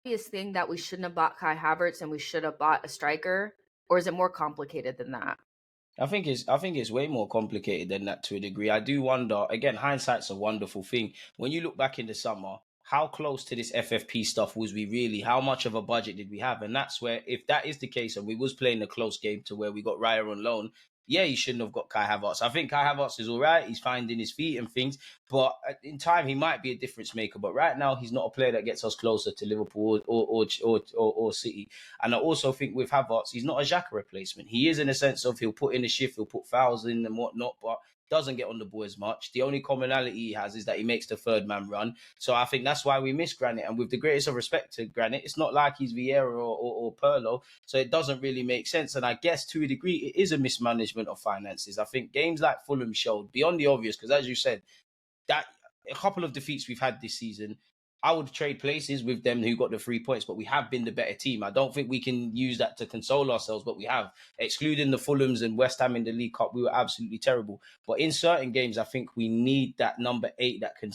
obvious thing that we shouldn't have bought Kai Havertz and we should have bought a striker, or is it more complicated than that? I think it's way more complicated than that to a degree. I do wonder, again, hindsight's a wonderful thing. When you look back in the summer, how close to this FFP stuff was we really? How much of a budget did we have? And that's where, if that is the case, and we was playing a close game to where we got Raya on loan, yeah, you shouldn't have got Kai Havertz. I think Kai Havertz is all right. He's finding his feet and things, but in time he might be a difference maker. But right now he's not a player that gets us closer to Liverpool or City. And I also think with Havertz, he's not a Xhaka replacement. He is in a sense of he'll put in a shift, he'll put fouls in and whatnot, but doesn't get on the ball as much. The only commonality he has is that he makes the third man run. So I think that's why we miss Granit. And with the greatest of respect to Granit, it's not like he's Vieira or Pirlo. So it doesn't really make sense. And I guess to a degree, it is a mismanagement of finances. I think games like Fulham showed beyond the obvious, because as you said, that a couple of defeats we've had this season, I would trade places with them who got the 3 points, but we have been the better team. I don't think we can use that to console ourselves, but we have. Excluding the Fulhams and West Ham in the League Cup, we were absolutely terrible. But in certain games, I think we need that number 8 that can,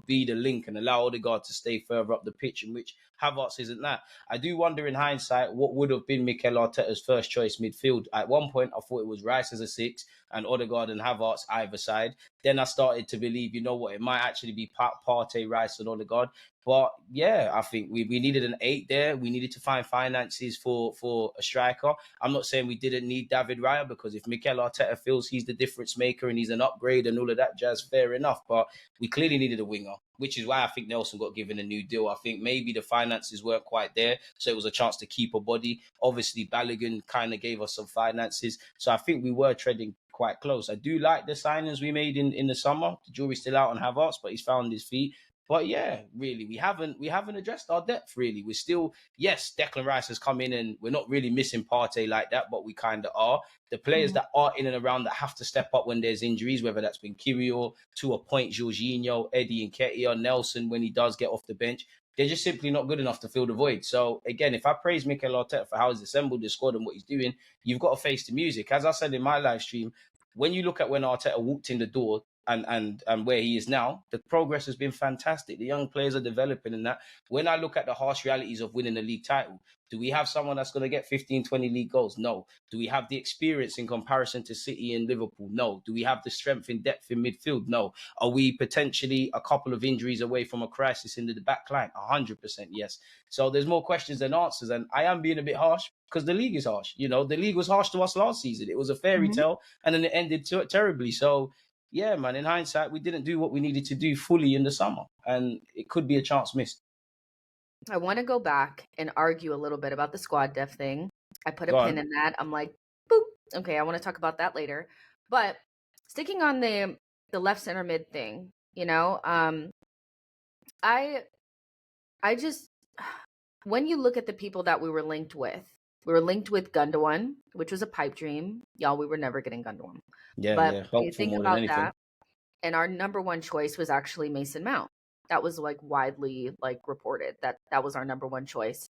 be the link and allow Odegaard to stay further up the pitch, in which Havertz isn't that. I do wonder in hindsight what would have been Mikel Arteta's first choice midfield. At one point, I thought it was Rice as a 6 and Odegaard and Havertz either side. Then I started to believe, you know what, it might actually be Partey, Rice and Odegaard. But yeah, I think we needed an 8 there. We needed to find finances for a striker. I'm not saying we didn't need David Raya, because if Mikel Arteta feels he's the difference maker and he's an upgrade and all of that jazz, fair enough. But we clearly needed a winger, which is why I think Nelson got given a new deal. I think maybe the finances weren't quite there, so it was a chance to keep a body. Obviously, Balogun kind of gave us some finances, so I think we were treading quite close. I do like the signings we made in the summer. The jury's still out on Havertz, but he's found his feet. But yeah, really, we haven't addressed our depth. Really, we're still, yes, Declan Rice has come in, and we're not really missing Partey like that, but we kind of are. The players that are in and around that have to step up when there's injuries, whether that's been Kyrgios, to a point, Jorginho, Eddie Nketiah, Nelson when he does get off the bench, they're just simply not good enough to fill the void. So again, if I praise Mikel Arteta for how he's assembled the squad and what he's doing, you've got to face the music. As I said in my live stream, when you look at when Arteta walked in the door and where he is now, the progress has been fantastic. The young players are developing in that. When I look at the harsh realities of winning a league title, do we have someone that's going to get 15, 20 league goals? No. Do we have the experience in comparison to City and Liverpool? No. Do we have the strength in depth in midfield? No. Are we potentially a couple of injuries away from a crisis in the back line? 100% yes. So there's more questions than answers. And I am being a bit harsh because the league is harsh. The league was harsh to us last season. It was a fairy tale and then it ended terribly. So yeah, man, in hindsight, we didn't do what we needed to do fully in the summer, and it could be a chance missed. I want to go back and argue a little bit about the squad depth thing. I put a pin in that. I'm like, boop. Okay, I want to talk about that later. But sticking on the left center mid thing, I just, when you look at the people that we were linked with Gundogan, which was a pipe dream. Y'all, we were never getting Gundogan. Yeah, but yeah. when you think about that, and our number one choice was actually Mason Mount. That was widely reported that was our number one choice.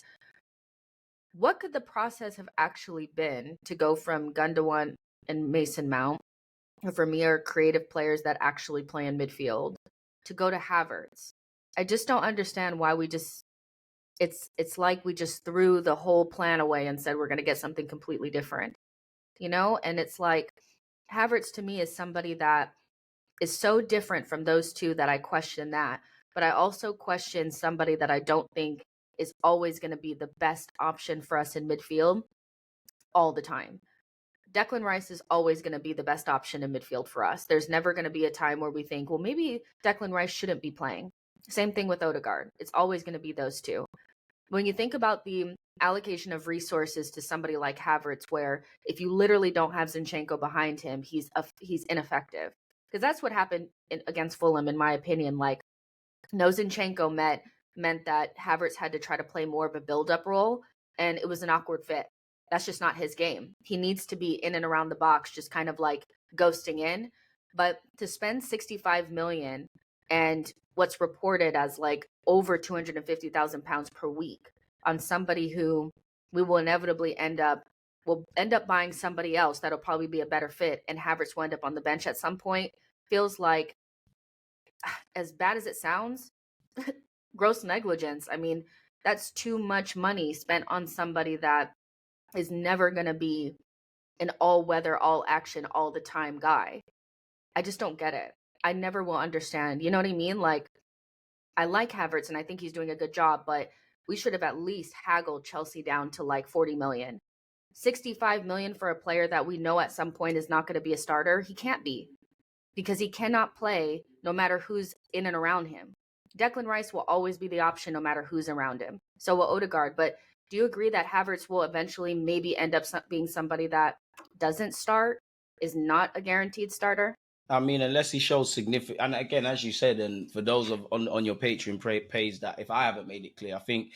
What could the process have actually been to go from Gundogan and Mason Mount, or for me, are creative players that actually play in midfield, to go to Havertz? I just don't understand why we just, it's like we just threw the whole plan away and said we're going to get something completely different, and it's like Havertz to me is somebody that is so different from those two that I question that, but I also question somebody that I don't think is always going to be the best option for us in midfield all the time. Declan Rice is always going to be the best option in midfield for us. There's never going to be a time where we think, well, maybe Declan Rice shouldn't be playing. Same thing with Odegaard. It's always going to be those two. When you think about the allocation of resources to somebody like Havertz, where if you literally don't have Zinchenko behind him, he's ineffective. Because that's what happened against Fulham, in my opinion. No Zinchenko meant that Havertz had to try to play more of a build-up role, and it was an awkward fit. That's just not his game. He needs to be in and around the box, just kind of ghosting in. But to spend $65 million and what's reported as over £250,000 per week on somebody who we will inevitably end up buying somebody else that'll probably be a better fit, and Havertz will end up on the bench at some point, feels like, as bad as it sounds, gross negligence. I mean, That's too much money spent on somebody that is never going to be an all weather, all action, all the time guy. I just don't get it. I never will understand. You know what I mean? Like, I like Havertz and I think he's doing a good job, but we should have at least haggled Chelsea down to like 40 million. 65 million for a player that we know at some point is not going to be a starter. He can't be, because he cannot play no matter who's in and around him. Declan Rice will always be the option no matter who's around him. So will Odegaard. But do you agree that Havertz will eventually maybe end up being somebody that doesn't start, is not a guaranteed starter? I mean, unless he shows significant, and again, as you said, and for those of on your Patreon page, that if I haven't made it clear, I think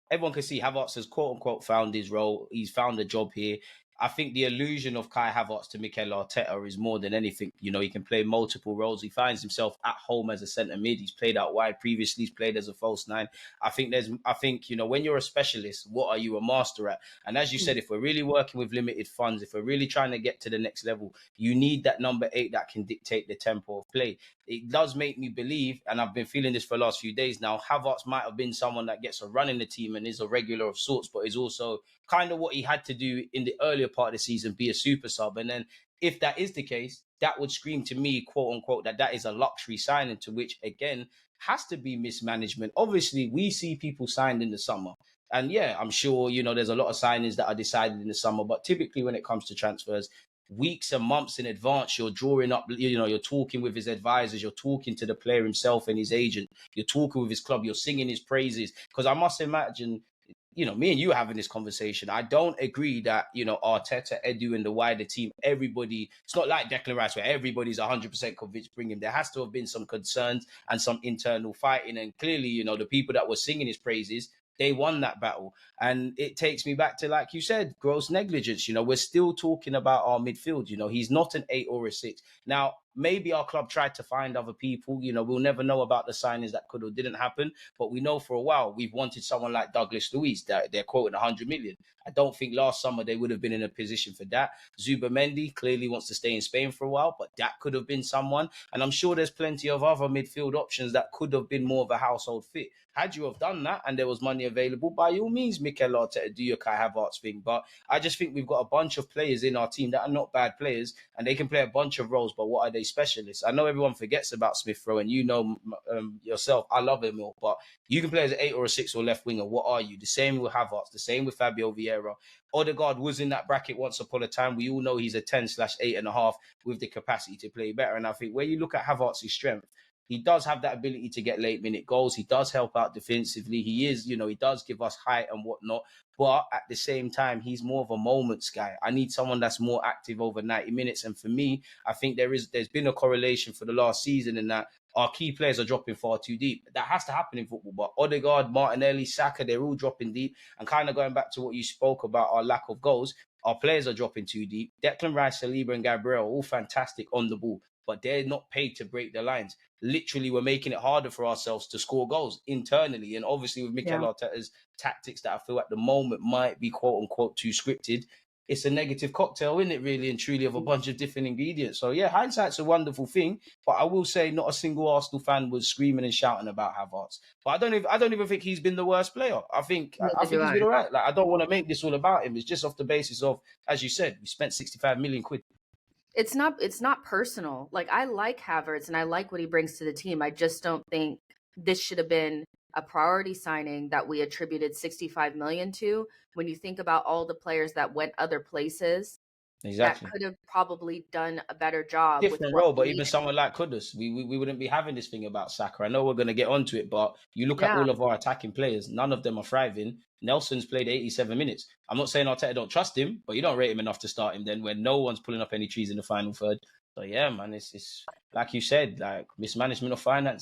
everyone can see Havertz has quote unquote found his role. He's found a job here. I think the illusion of Kai Havertz to Mikel Arteta is more than anything. He can play multiple roles. He finds himself at home as a centre mid. He's played out wide previously. He's played as a false nine. I think when you're a specialist, what are you a master at? And as you said, if we're really working with limited funds, if we're really trying to get to the next level, you need that number 8 that can dictate the tempo of play. It does make me believe, and I've been feeling this for the last few days now, Havertz might have been someone that gets a run in the team and is a regular of sorts, but is also kind of what he had to do in the earlier part of the season, be a super sub. And then if that is the case, that would scream to me, quote unquote, that is a luxury signing, to which, again, has to be mismanagement. Obviously, we see people signed in the summer. And yeah, I'm sure, there's a lot of signings that are decided in the summer, but typically when it comes to transfers, weeks and months in advance, you're drawing up, you're talking with his advisors, you're talking to the player himself and his agent, you're talking with his club, you're singing his praises. Because I must imagine, me and you having this conversation, I don't agree that, Arteta, Edu, and the wider team, everybody, it's not like Declan Rice where everybody's 100% convinced to bring him. There has to have been some concerns and some internal fighting. And clearly, the people that were singing his praises, they won that battle. And it takes me back to, like you said, gross negligence. We're still talking about our midfield. He's not an 8 or a 6. Now, maybe our club tried to find other people. We'll never know about the signings that could or didn't happen. But we know for a while we've wanted someone like Douglas Luiz. They're quoting 100 million. I don't think last summer they would have been in a position for that. Zubimendi clearly wants to stay in Spain for a while, but that could have been someone. And I'm sure there's plenty of other midfield options that could have been more of a household fit. Had you have done that and there was money available, by all means, Mikel Arteta, do your Kai Havertz thing. But I just think we've got a bunch of players in our team that are not bad players and they can play a bunch of roles, but what are they specialists? I know everyone forgets about Smith Rowe, and yourself, I love him all, but you can play as an 8 or a 6 or left winger. What are you? The same with Havertz, the same with Fabio Vieira. Odegaard was in that bracket once upon a time. We all know he's a 10/8.5 with the capacity to play better. And I think where you look at Havertz's strength, he does have that ability to get late minute goals. He does help out defensively. He is, he does give us height and whatnot. But at the same time, he's more of a moments guy. I need someone that's more active over 90 minutes. And for me, I think there's been a correlation for the last season in that our key players are dropping far too deep. That has to happen in football. But Odegaard, Martinelli, Saka, they're all dropping deep. And kind of going back to what you spoke about, our lack of goals, our players are dropping too deep. Declan Rice, Saliba, and Gabriel are all fantastic on the ball, but they're not paid to break the lines. Literally, we're making it harder for ourselves to score goals internally. And obviously with Mikel Arteta's tactics that I feel at the moment might be quote unquote too scripted, it's a negative cocktail, isn't it, really and truly, of a bunch of different ingredients. So yeah, hindsight's a wonderful thing, but I will say not a single Arsenal fan was screaming and shouting about Havertz. But I don't even think he's been the worst player. I think he's been all right. Like, I don't want to make this all about him. It's just off the basis of, as you said, we spent 65 million quid. It's not personal. Like, I like Havertz and I like what he brings to the team. I just don't think this should have been a priority signing that we attributed 65 million to, when you think about all the players that went other places. Exactly. That could have probably done a better job. Different role, but even someone like Kudus, we wouldn't be having this thing about Saka. I know we're going to get onto it, but you look at all of our attacking players, none of them are thriving. Nelson's played 87 minutes. I'm not saying Arteta don't trust him, but you don't rate him enough to start him then when no one's pulling up any trees in the final third. So yeah, man, it's like you said, like mismanagement of finance.